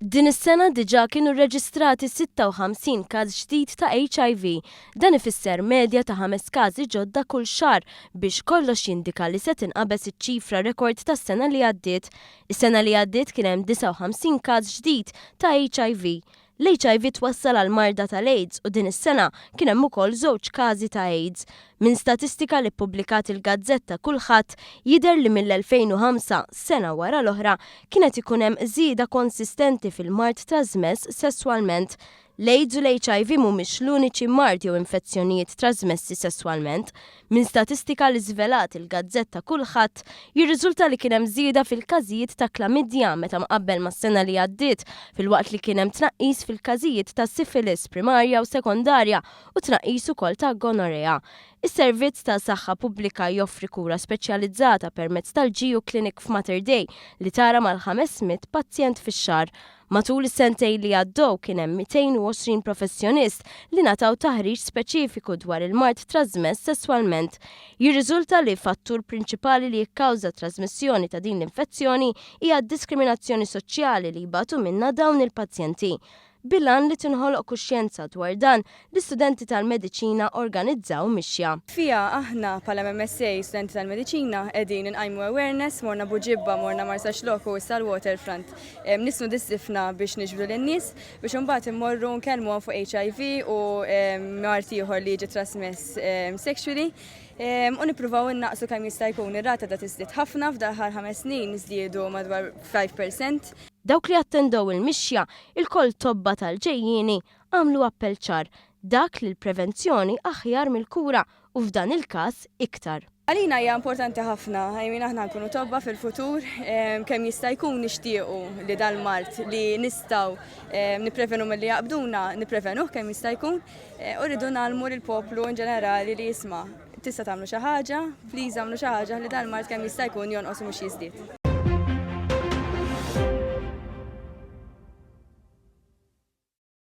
Din is-sena diġà kienu rreġistrati 56 każ ġdid ta' HIV. Dan ifisser medja ta' 5 każi ġodda kull xahar biex kollox jindika li se tinqabeż iċ-ċifra rekord tas-sena li għaddiet. Is-sena li għaddiet kien hemm 59 każ ġdid ta' HIV. L-HIV twassal għal marda tal-AIDS u din is-sena kien hemm ukoll żewġ każi ta' AIDS. Min statistika li ppubblikat il-Gazzetta Kulħadd jidher li mill-2005 sena wara l-oħra kienet ikun hemm żieda konsistenti fil-mard trasmess sesswalment. L-AIDS u l-HIV mhumiex l-uniċi mard jew infezzjonijiet trasmessi sesswalment. Min statistika li żvelat il-Gazzetta Kulħadd jirriżulta li kien hemm żieda fil-każijiet ta' klamidja meta mqabbel mas-sena li għaddiet, filwaqt li kien hemm tnaqqis fil-każijiet ta' sifilis primarja u sekondarja u tnaqqis ukoll ta' gonorrea. Is-servizz ta' saħħa pubblika joffri kura speċjalizzata permezz tal-GU Clinic f'Mater Dei li tara mal-500 pazjent fix-xahar. Matul is-sentejn li għaddew kien hemm 220 professjonist li nataw taħriġ speċifiku dwar il-mard trasmess sesswalment. Jirriżulta li fattur prinċipali li jikkawża trasmissjoni ta' din l-infezzjoni hija d-diskriminazzjoni soċjali li jbatu minnha dawn il-pazjenti. Bilan li tinħoloq kuxjenza dwar dan, l-istudenti tal-mediċina organizzaw mixja. Fija aħna bħala MMSA studenti tal-mediċina qegħdin inqajmu awareness, morna Buġibba, morna Marsa Xloku u sal-Waterfront. Nisnu distifna biex niġbdu lin-nies biex imbagħad immorru nkellmuhom fuq HIV u mart ieħor li jiġi trasmess sexually. U nippruvaw innaqsu kemm jista' jkun ir-rata da tiżdied ħafna f'daħħal 5 snin żdiedu madwar 5%. Dawk li attendew il-mixja il-koll tobba tal-ġejjieni għamlu appell ċar dak li l-prevenzjoni aħjar mill-kura u f'dan il-każ iktar. Għalina hija importanti ħafna, aħna nkunu tobba fil-futur, kemm jista' jkun nixtiequ li dal-mart li nistgħu nipprevenu milli jaqbduna, nipprevenuh kemm jista' jkun, u rridu nagħlmu lill-poplu in ġenerali li jisma' tista' tagħmlu xi ħaġa, please għamlu xi ħaġa li dal-mart kemm jista' jkun jonqos mhux jiżdied.